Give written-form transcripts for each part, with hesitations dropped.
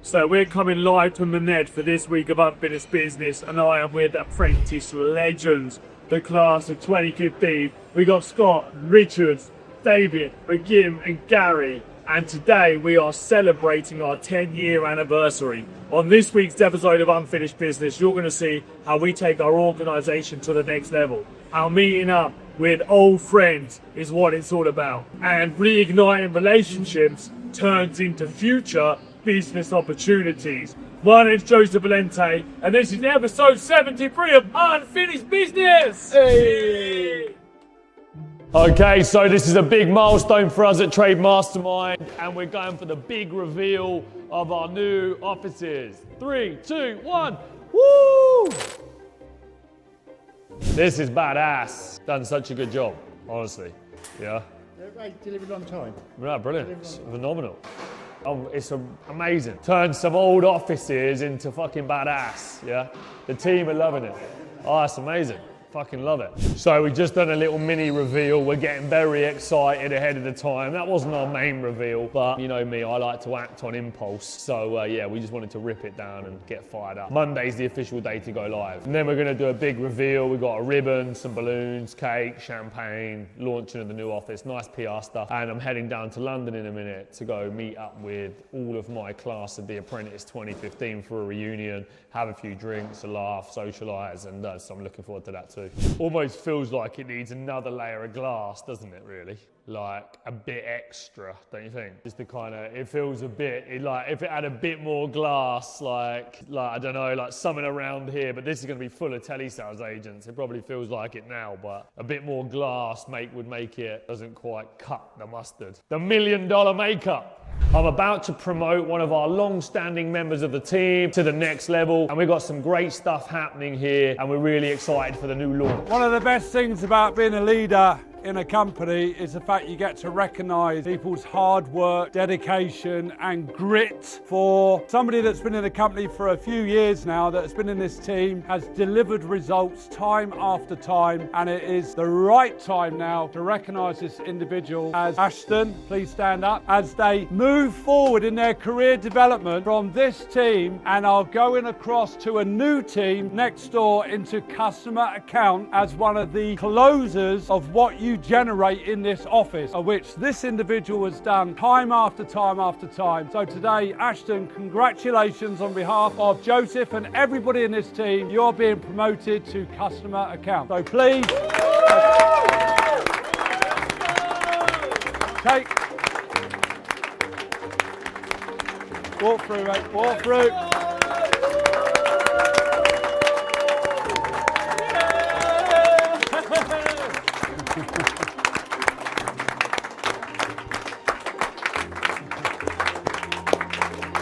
So we're coming live from the net for this week of Unfinished Business, and I am with Apprentice legends, the class of 2015. We got Scott, Richard, David, McGim and Gary, and today we are celebrating our 10-year anniversary. On this week's episode of Unfinished Business, you're going to see how we take our organisation to the next level. Our meeting up with old friends is what it's all about. And reigniting relationships turns into future business opportunities. My name's Joseph Valente, and this is episode 73 of Unfinished Business! Hey! Okay, so this is a big milestone for us at Trade Mastermind, and we're going for the big reveal of our new offices. 3, 2, 1, woo! This is badass. Done such a good job, honestly. Yeah. They delivered on time. Yeah, brilliant. It's phenomenal. Oh, it's amazing. Turned some old offices into fucking badass, yeah? The team are loving it. Oh, it's amazing. Fucking love it. So we've just done a little mini reveal. We're getting very excited ahead of the time. That wasn't our main reveal, but you know me, I like to act on impulse. So yeah, we just wanted to rip it down and get fired up. Monday's the official day to go live. And then we're gonna do a big reveal. We've got a ribbon, some balloons, cake, champagne, launching of the new office, nice PR stuff. And I'm heading down to London in a minute to go meet up with all of my class of the Apprentice 2015 for a reunion, have a few drinks, a laugh, socialise, and so I'm looking forward to that too. Almost feels like it needs another layer of glass, doesn't it, really? Like a bit extra, don't you think? Just to kind of, it feels a bit, like if it had a bit more glass, like I don't know, like something around here, but this is going to be full of telesales agents. It probably feels like it now, but a bit more glass would make it, doesn't quite cut the mustard. The $1 million makeup. I'm about to promote one of our long-standing members of the team to the next level, and we've got some great stuff happening here, and we're really excited for the new launch. One of the best things about being a leader in a company is the fact you get to recognise people's hard work, dedication and grit. For somebody that's been in the company for a few years now, that's been in this team, has delivered results time after time, and it is the right time now to recognise this individual as Ashton, please stand up, as they move forward in their career development from this team and are going across to a new team next door into customer account as one of the closers of what you generate in this office, of which this individual has done time after time after time. So today, Ashton, congratulations on behalf of Joseph and everybody in this team. You're being promoted to customer account. So please walk through, mate, walk through.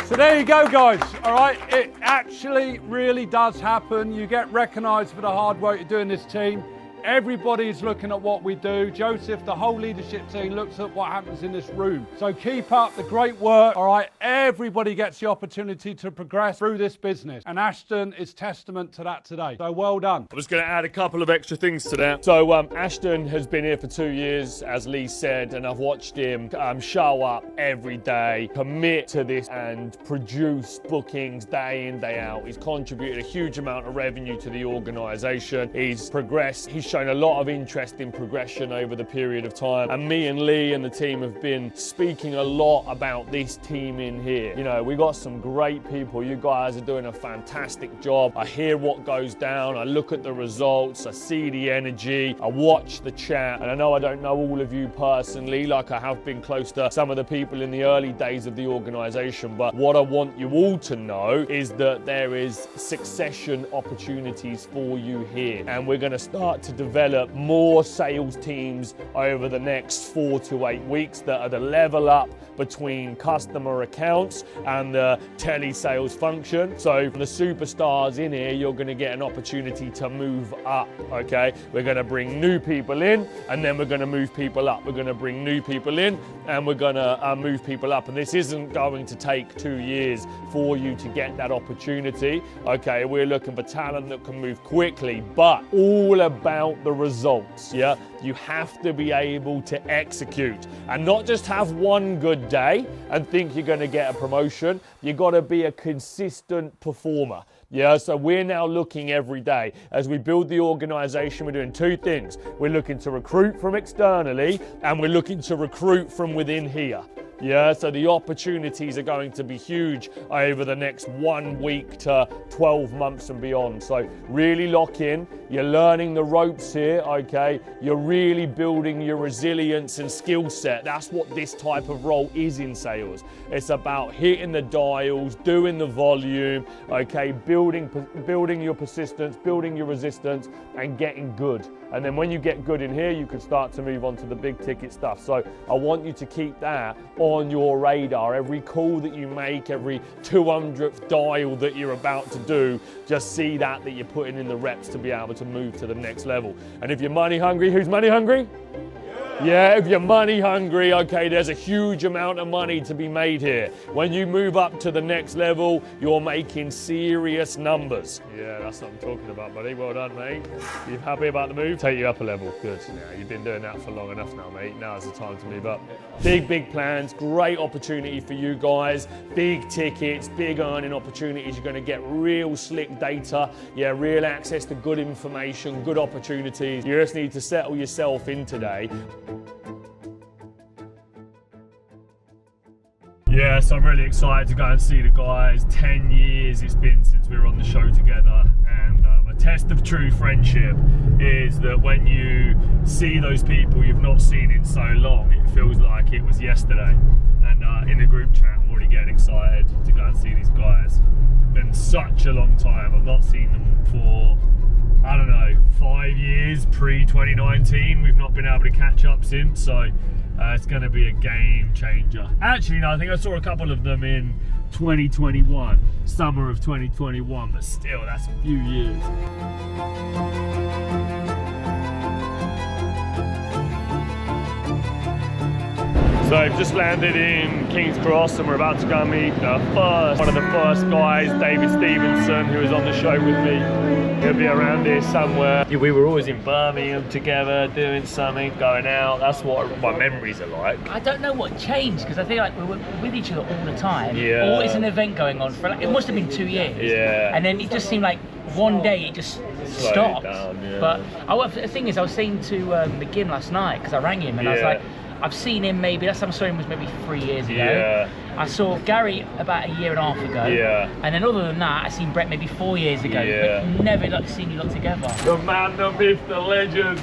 So there you go, guys, all right? It actually really does happen. You get recognised for the hard work you do in this team. Everybody's looking at what we do. Joseph, the whole leadership team looks at what happens in this room. So keep up the great work, all right? Everybody gets the opportunity to progress through this business. And Ashton is testament to that today. So well done. I was going to add a couple of extra things to that. So Ashton has been here for 2 years, as Lee said, and I've watched him show up every day, commit to this and produce bookings day in, day out. He's contributed a huge amount of revenue to the organisation. He's progressed. He's shown a lot of interest in progression over the period of time, and me and Lee and the team have been speaking a lot about this team in here. You know, we got some great people. You guys are doing a fantastic job. I hear what goes down, I look at the results, I see the energy, I watch the chat, and I know I don't know all of you personally, like I have been close to some of the people in the early days of the organisation, but what I want you all to know is that there is succession opportunities for you here, and we're going to start to develop more sales teams over the next 4 to 8 weeks that are the level up between customer accounts and the telesales function. So for the superstars in here, you're going to get an opportunity to move up, okay? We're going to bring new people in, and then we're going to move people up. We're going to bring new people in, and we're going to move people up. And this isn't going to take 2 years for you to get that opportunity, okay? We're looking for talent that can move quickly, but all about the results, yeah? You have to be able to execute and not just have one good day and think you're going to get a promotion. You've got to be a consistent performer. Yeah, so we're now looking every day as we build the organization. We're doing two things. We're looking to recruit from externally and we're looking to recruit from within here. Yeah, so the opportunities are going to be huge over the next 1 week to 12 months and beyond. So really lock in. You're learning the ropes here, okay? You're really building your resilience and skill set. That's what this type of role is in sales. It's about hitting the dials, doing the volume, okay? Building your persistence, building your resistance, and getting good. And then when you get good in here, you can start to move on to the big ticket stuff. So I want you to keep that on your radar. Every call that you make, every 200th dial that you're about to do, just see that you're putting in the reps to be able to move to the next level. And if you're money hungry, who's money hungry? Yeah, if you're money hungry, okay, there's a huge amount of money to be made here. When you move up to the next level, you're making serious numbers. Yeah, that's what I'm talking about, buddy. Well done, mate. You happy about the move? Take you up a level. Good. Yeah, you've been doing that for long enough now, mate. Now's the time to move up. Big plans, great opportunity for you guys. Big tickets, big earning opportunities. You're going to get real slick data. Yeah, real access to good information, good opportunities. You just need to settle yourself in today. Yeah, so I'm really excited to go and see the guys. 10 years it's been since we were on the show together, and a test of true friendship is that when you see those people you've not seen in so long, it feels like it was yesterday. And in the group chat, I'm already getting excited to go and see these guys. It's been such a long time. I've not seen them for, I don't know, 5 years, pre-2019. We've not been able to catch up since, so it's going to be a game changer. Actually, no, I think I saw a couple of them in 2021, summer of 2021, but still, that's a few years. So I've just landed in King's Cross and we're about to go and meet one of the first guys, David Stevenson, who was on the show with me. He'll be around here somewhere. Yeah, we were always in Birmingham together, doing something, going out. That's what my memories are like. I don't know what changed, because I feel like we were with each other all the time. Yeah. Always an event going on for like, it must have been 2 years. Yeah. And then it just seemed like one day it just stopped. Down, yeah. But the thing is, I was saying to McGinn last night, because I rang him and I was like, I've seen him maybe, last time I saw him was maybe 3 years ago. Yeah. I saw Gary about a year and a half ago. Yeah. And then other than that, I seen Brett maybe 4 years ago. Yeah. But never seen you lot together. The man, the myth, the legend.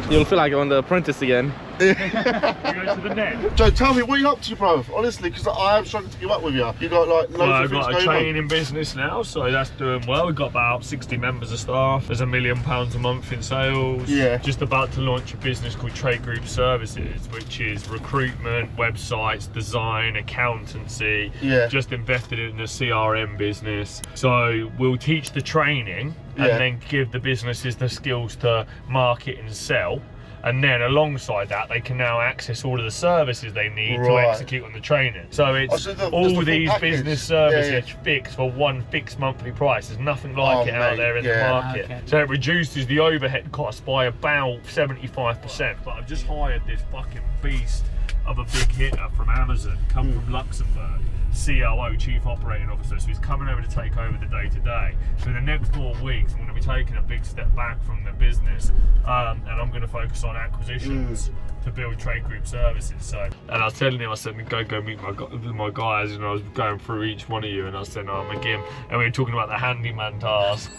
You'll feel like you're on the Apprentice again. You go to the net. Joe, tell me, what are you up to, bro? Honestly, because I am struggling to keep up with you. You got like loads of things going on. I've got a training business now, so that's doing well. We've got about 60 members of staff. There's £1 million a month in sales. Yeah. Just about to launch a business called Trade Group Services, which is recruitment, websites, design, accountancy. Yeah. Just invested in a CRM business. So we'll teach the training and then give the businesses the skills to market and sell. And then alongside that, they can now access all of the services they need to execute on the training. So it's all these business services fixed for one fixed monthly price. There's nothing like it out there in the market. Okay. So it reduces the overhead cost by about 75%. But I've just hired this fucking beast of a big hitter from Amazon, come from Luxembourg. COO, Chief Operating Officer, so he's coming over to take over the day-to-day. So in the next 4 weeks, I'm going to be taking a big step back from the business, and I'm going to focus on acquisitions to build Trade Group Services. So, and I was telling him, I said, go meet my guys, and I was going through each one of you, and I said, oh, McGinn, and we were talking about the handyman task.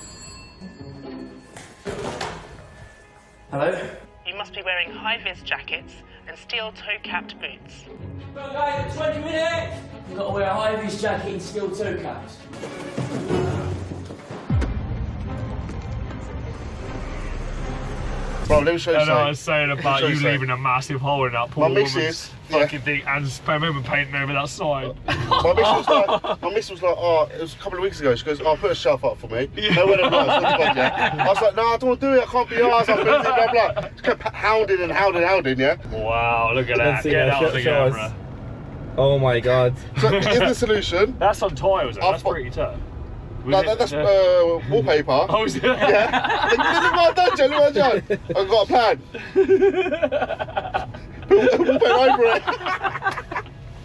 Hello? You must be wearing high-vis jackets and steel toe-capped boots. Well, guys, 20 minutes! You've got to wear a high-vis jacket and steel toe caps. Bro, let me show you something. I was saying about you leaving a massive hole in that poor woman's fucking thing, and I remember painting over that side. My miss was like, oh, it was a couple of weeks ago. She goes, oh, put a shelf up for me. Nowhere to I was like, no, I don't want to do it. I can't be arsed. I'm busy, blah, blah. Just kept hounding, yeah? Wow, look at that. Get out of the camera. Oh my God. So, is the solution? That's on tiles, though. That's pretty tough. That's wallpaper. Oh, is it? Yeah. Look what I've done, Joe. Look what I've done. I've got a plan. Wallpaper over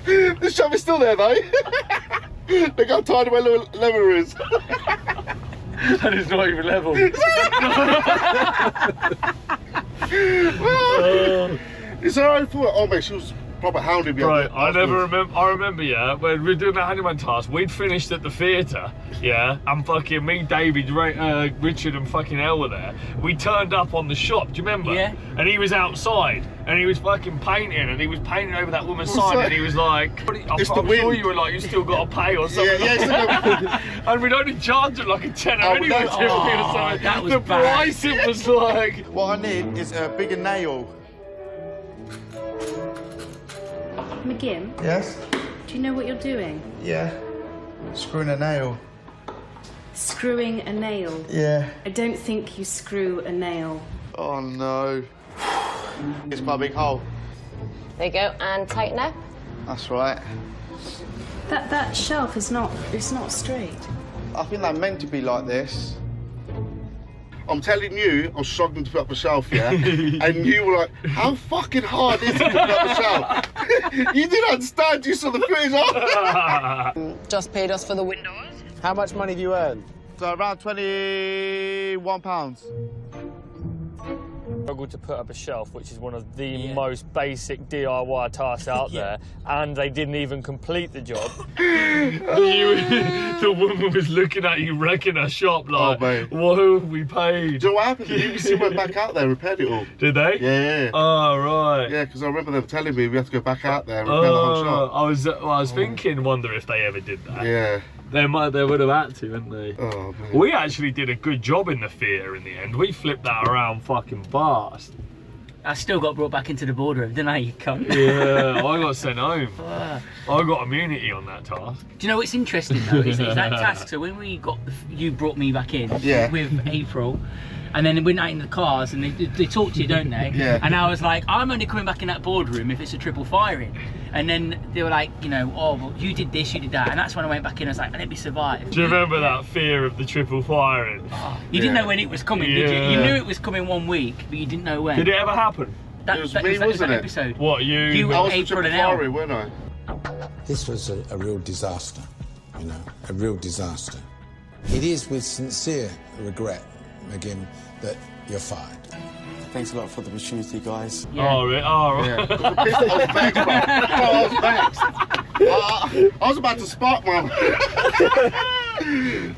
it. The shop is still there, though. Look how tiny my little lever is. And it's not even level. It's her own fault. Oh, mate, she was proper hounding me. Right, I remember, yeah, when we were doing the handyman task, we'd finished at the theatre, yeah, and fucking me, David, Richard and fucking Elle were there. We turned up on the shop, do you remember? Yeah. And he was outside, and he was fucking painting, and he was painting over that woman's sign, and he was like, I'm sure you were like, you still got to pay or something. Yeah, and we'd only charged him like a tenner anyway, no. or something. That was the bad. price, it was like... What I need is a bigger nail. McGim, Yes? do you know what you're doing? Yeah. Screwing a nail. Screwing a nail. Yeah. I don't think you screw a nail. Oh no. It's quite a big hole. There you go, and tighten up. That's right. That shelf is not straight. I think they're meant to be like this. I'm telling you, I'm struggling to put up a shelf, yeah? And you were like, how fucking hard is it to put up a shelf? You didn't understand, you saw the footage. Just paid us for the windows. How much money do you earn? So around £21. Struggled to put up a shelf, which is one of the most basic DIY tasks out there, and they didn't even complete the job. The woman was looking at you wrecking her shop like, what have we paid? Do you know what happened? The BBC went back out there and repaired it all. Did they? Yeah. Oh, right. Yeah, because I remember them telling me we had to go back out there and repair the whole shop. I was thinking, wonder if they ever did that. Yeah. They would have had to, hadn't they? Oh, man. We actually did a good job in the theatre in the end. We flipped that around fucking fast. I still got brought back into the boardroom, didn't I, you cunt? Yeah, I got sent home. I got immunity on that task. Do you know what's interesting though? Is that task, so when we got, you brought me back in with April, and then we went out in the cars and they talk to you, don't they? Yeah. And I was like, I'm only coming back in that boardroom if it's a triple firing. And then they were like, you know, oh, well, you did this, you did that. And that's when I went back in, I was like, let me survive. Do you remember that fear of the triple firing? You didn't know when it was coming, did you? You knew it was coming 1 week, but you didn't know when. Did it ever happen? It was me, wasn't it? Episode. What, you I was the April triple and Elle. firing, weren't I? This was a real disaster, you know, a real disaster. It is with sincere regret, McGim, that you're fired. Thanks a lot for the opportunity, guys. Yeah. Oh, right. I was vexed, bro. I was vexed. I was about to spark, man.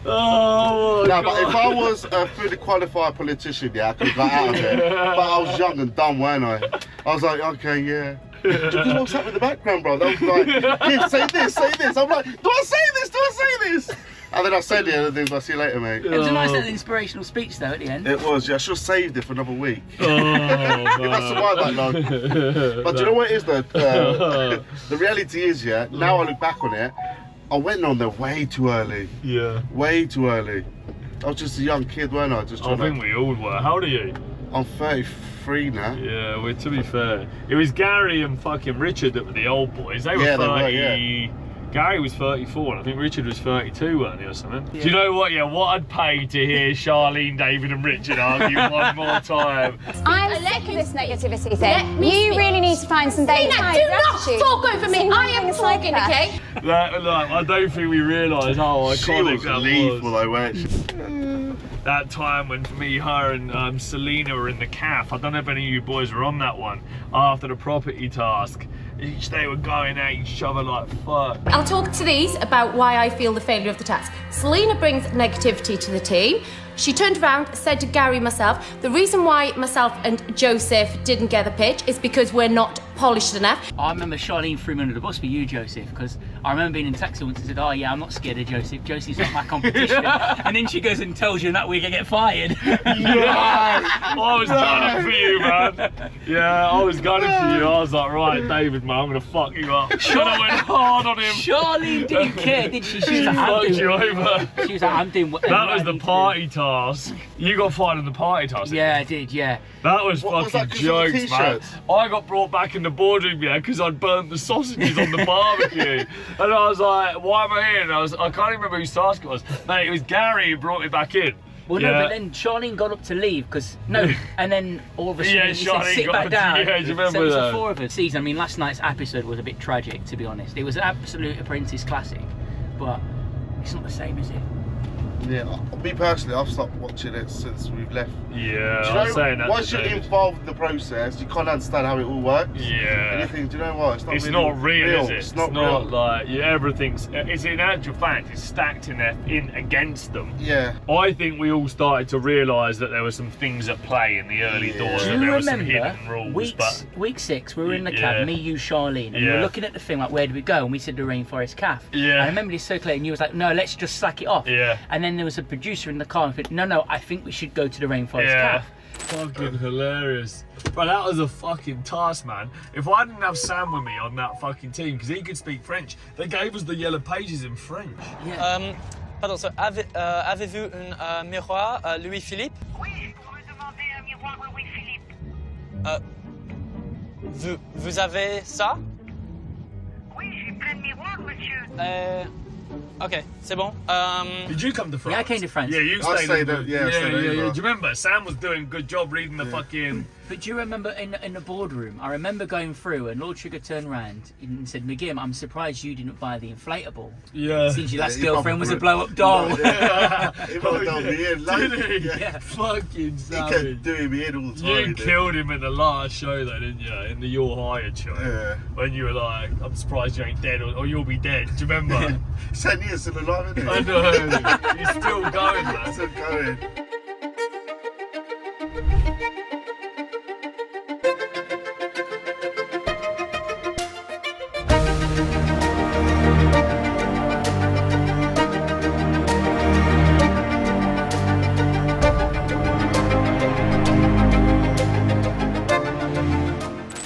Oh, no, but if I was a fully qualified politician, yeah, I could have got out of there. But I was young and dumb, weren't I? I was like, okay, yeah. Just what's happening in the background, bro? That was like, yeah, say this, say this. I'm like, do I say this? Do I say this? And then I said it, and then I'll see you later, mate. It was a nice little inspirational speech, though, at the end. It was, yeah. I should have saved it for another week. Oh, man. If I survived that long. But do you know what it is, though? The reality is, yeah, now I look back on it, I went on there way too early. Yeah. Way too early. I was just a young kid, weren't I? Just I think we all were. How old are you? I'm 33 now. Yeah, well, to be fair, it was Gary and fucking Richard that were the old boys. They were 30. They were, yeah. Gary was 34 and I think Richard was 32, weren't he, or something? Yeah. Do you know what? Yeah, what I'd pay to hear Charlene, David and Richard argue one more time. I'm sick of this negativity thing. You really need to find some dating. Selena, do not talk over me. I am talking, okay? I don't think we realise how iconic that was. Though, weren't she? That time when me, her and Selena were in the calf. I don't know if any of you boys were on that one. After the property task, they were going at each other like fuck. I'll talk to these about why I feel the failure of the task. Selena brings negativity to the team. She turned around, said to Gary, myself, the reason why myself and Joseph didn't get the pitch is because we're not polished enough. I remember Charlene threw me under the bus for you, Joseph, because I remember being in taxi once and said, oh yeah, I'm not scared of Joseph. Joseph's not my competition. And then she goes and tells you that we can get fired. I was gunning for you, man. Yeah, I was gunning for you. I was like, right, David, man, I'm gonna fuck you up. And I went hard on him. Charlene didn't care, did she? She was like, fucked you over. She was like, I'm doing whatever. That was the party task. You got fired in the party task. Yeah, I did, yeah. That was fucking jokes, man. I got brought back in the boardroom, yeah, because I'd burnt the sausages on the barbecue. And I was like, why am I here? And I can't even remember whose task it was. Mate, it was Gary who brought me back in. Well, no, but then Charlene got up to leave because and then all of a sudden he said, sit back down. Yeah, do you remember so it was that? the 4 of us. Season. I mean, last night's episode was a bit tragic, to be honest. It was an absolute Apprentice classic, but it's not the same, is it? Yeah, me personally, I've stopped watching it since we've left. Yeah, I was saying that. Once you're involved in the process, you can't understand how it all works. Yeah. And you think, do you know what? It's not real, is it? It's not real. Like everything's. It's in actual fact, it's stacked in against them. Yeah. I think we all started to realise that there were some things at play in the early doors. Do and you there were some remember hidden rules, week 6? We were in the cab, me, you, Charlene, and we were looking at the thing like, where do we go? And we said the Rainforest Caf. Yeah. I remember this so clearly, and you was like, no, let's just slack it off. Yeah. And then there was a producer in the car and said, no, I think we should go to the Rainforest Caf. Fucking hilarious. But that was a fucking task, man. If I didn't have Sam with me on that fucking team, because he could speak French, they gave us the yellow pages in French. Yeah. Pardon, avez-vous un miroir Louis-Philippe? Oui, je pourrais demander un miroir Louis-Philippe. Vous avez ça? Oui, j'ai plein de miroirs, monsieur. Ok, c'est bon. Did you come to France? Yeah, I came to France. Yeah, you I stayed stayed in at- yeah, I stayed yeah. over. Do you remember? Sam was doing a good job reading the fucking... But do you remember in the boardroom, I remember going through and Lord Sugar turned around and said, McGim, I'm surprised you didn't buy the inflatable. Yeah. Since your last he girlfriend was a probably- blow-up doll. He probably done me in. Like, Did he? yeah. Fucking He savage. kept doing me in all the time. You he did. killed him in the last show though, didn't you? In the You're Hired show. Yeah. When you were like, I'm surprised you ain't dead or you'll be dead. Do you remember? 10 years still alive, isn't he? I know. He's still going, man. Still going.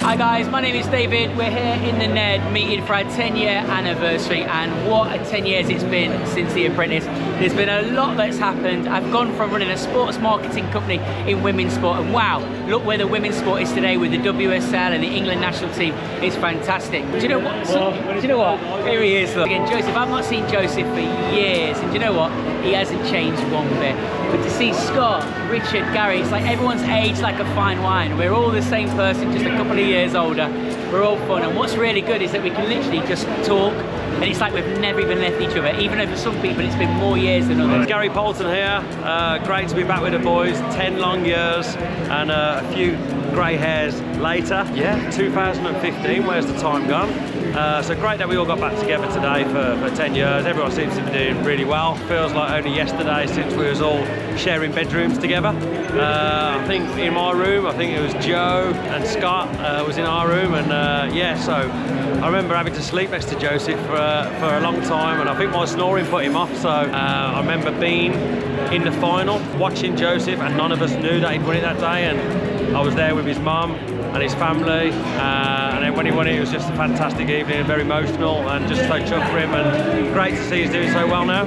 Hi guys, my name is David. We're here in the Ned meeting for our 10-year anniversary, and what a 10 years it's been since The Apprentice. There's been a lot that's happened. I've gone from running a sports marketing company in women's sport, and wow, look where the women's sport is today with the WSL and the England national team. It's fantastic. Do you know what? Do you know what? Here he is. Look. Again, Joseph. I've not seen Joseph for years, and do you know what? He hasn't changed one bit. But to see Scott, Richard, Gary, it's like everyone's aged like a fine wine. We're all the same person, just a couple of years older. We're all fun, and what's really good is that we can literally just talk, and it's like we've never even left each other, even though for some people it's been more years than others. Gary Poulton here, great to be back with the boys, 10 long years and a few grey hairs later. Yeah, 2015, where's the time gone? So great that we all got back together today for 10 years. Everyone seems to be doing really well. Feels like only yesterday since we was all sharing bedrooms together. I think in my room, I think it was Joe and Scott was in our room, and yeah, so I remember having to sleep next to Joseph for a long time, and I think my snoring put him off. So I remember being in the final, watching Joseph, and none of us knew that he'd won it that day, and I was there with his mum and his family, and then when he won it was just a fantastic evening and very emotional, and just so chuffed for him, and great to see he's doing so well now.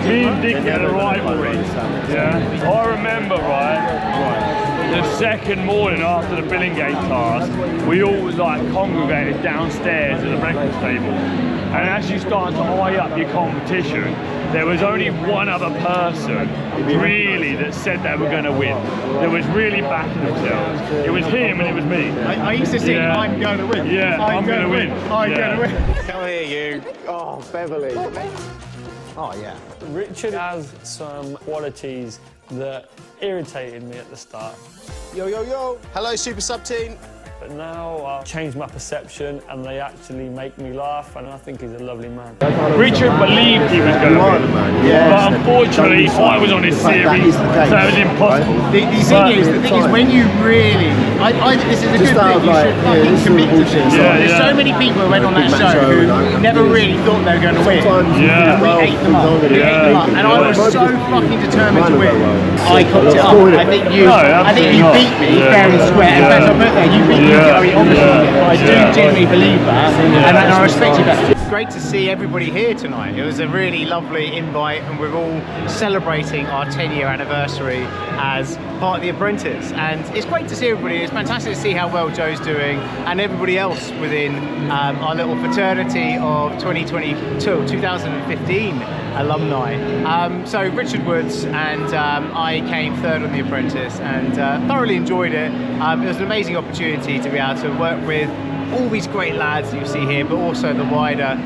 Me and Dick had a rivalry. Yeah. I remember, the second morning after the Billinggate task, we all like congregated downstairs at the breakfast table. And as you start to eye up your competition, there was only one other person really that said they were going to win. That was really backing themselves. It was him and it was me. I used to sing, I'm going to win. Yeah, I'm going to win. I'm going to win. Come here, you. Oh, Beverly. Oh, yeah. Richard has some qualities that irritated me at the start. Yo, yo, yo. Hello, Super Sub Team. But now I've changed my perception and they actually make me laugh, and I think he's a lovely man. Richard believed he was going to win, but unfortunately I was on his series, so it was impossible. The thing is, when you really, I think this is a good thing, you should fucking commit to things. There's so many people who went on that show who never really thought they were going to win. And we ate them up. And I was so fucking determined to win. I cooked it up. I think you beat me fair and square. In fact, I put there, you beat me very obviously by I do genuinely believe that, and I respect you for that. It's great to see everybody here tonight. It was a really lovely invite, and we're all celebrating our 10-year anniversary as part of the Apprentice, and it's great to see everybody. It's fantastic to see how well Joe's doing, and everybody else within our little fraternity of 2015 alumni. So Richard Woods and I came third on the Apprentice, and thoroughly enjoyed it. It was an amazing opportunity to be able to work with all these great lads that you see here, but also the wider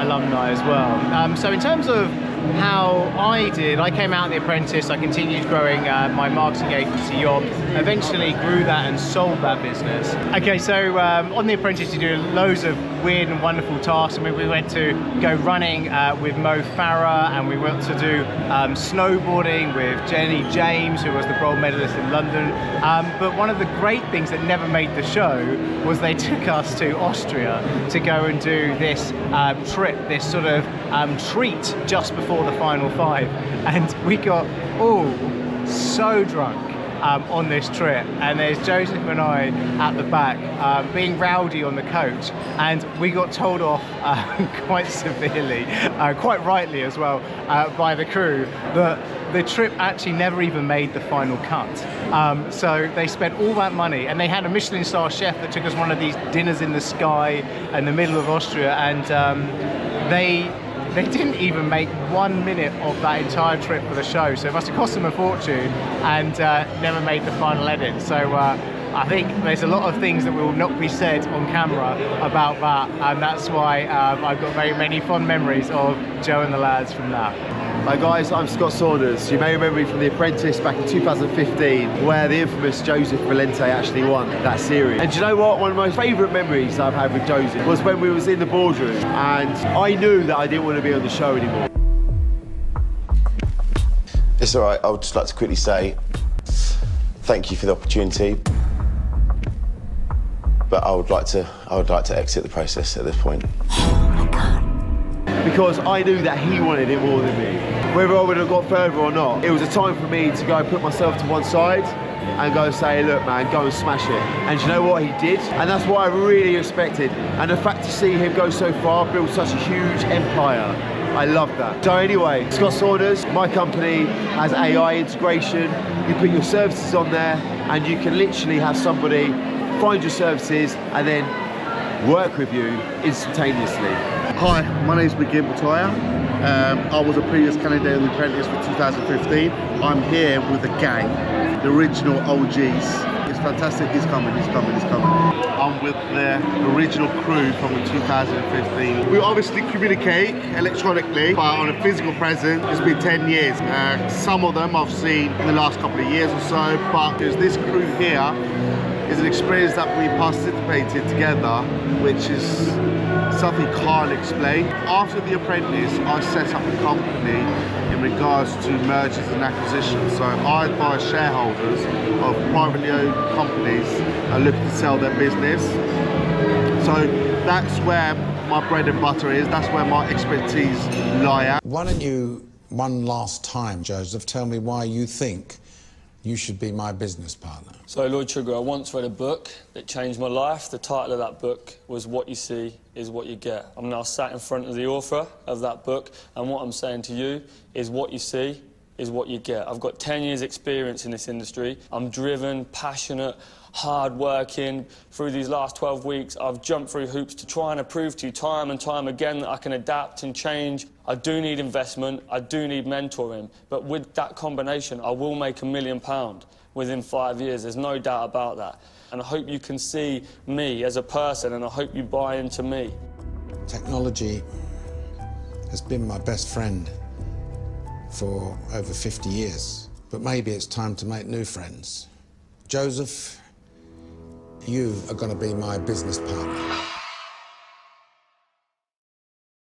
alumni as well. So in terms of how I did, I came out of the Apprentice, I continued growing my marketing agency Yob, eventually grew that and sold that business. Okay, so on the Apprentice you do loads of weird and wonderful tasks. I mean, we went to go running with Mo Farah, and we went to do snowboarding with Jenny James, who was the gold medalist in London. But one of the great things that never made the show was they took us to Austria to go and do this trip, this sort of treat just before the final five, and we got all so drunk on this trip, and there's Joseph and I at the back being rowdy on the coach, and we got told off quite severely, quite rightly as well, by the crew that the trip actually never even made the final cut. So they spent all that money, and they had a Michelin star chef that took us one of these dinners in the sky in the middle of Austria, and they didn't even make 1 minute of that entire trip for the show, so it must have cost them a fortune, and never made the final edit. So I think there's a lot of things that will not be said on camera about that, and that's why I've got very many fond memories of Joe and the lads from that. Hi guys, I'm Scott Saunders. You may remember me from The Apprentice back in 2015, where the infamous Joseph Valente actually won that series. And do you know what? One of my favourite memories I've had with Joseph was when we was in the boardroom, and I knew that I didn't want to be on the show anymore. It's all right. I would just like to quickly say thank you for the opportunity, but I would like to exit the process at this point. Because I knew that he wanted it more than me. Whether I would have got further or not, it was a time for me to go and put myself to one side and go and say, look man, go and smash it. And you know what, he did, and that's what I really expected. And the fact to see him go so far, build such a huge empire, I love that. So anyway, Scott Saunders, my company has AI integration. You put your services on there, and you can literally have somebody find your services and then work with you instantaneously. Hi, my name is McGinn Mataya. I was a previous candidate on The Apprentice for 2015. I'm here with the gang, the original OGs. It's fantastic, he's coming. I'm with the original crew from 2015. We obviously communicate electronically, but on a physical presence, it's been 10 years. Some of them I've seen in the last couple of years or so, but there's this crew here is an experience that we participated together, which is something you can't explain. After The Apprentice, I set up a company in regards to mergers and acquisitions. So I advise shareholders of privately owned companies are looking to sell their business. So that's where my bread and butter is, that's where my expertise lie at. Why don't you, one last time, Joseph, tell me why you think you should be my business partner. So, Lord Sugar, I once read a book that changed my life. The title of that book was What You See Is What You Get. I'm now sat in front of the author of that book, and what I'm saying to you is what you see is what you get. I've got 10 years experience in this industry. I'm driven, passionate, hard-working. Through these last 12 weeks, I've jumped through hoops to try and prove to you time and time again that I can adapt and change. I do need investment, I do need mentoring, but with that combination, I will make £1 million within 5 years. There's no doubt about that. And I hope you can see me as a person, and I hope you buy into me. Technology has been my best friend for over 50 years, but maybe it's time to make new friends. Joseph, you are going to be my business partner.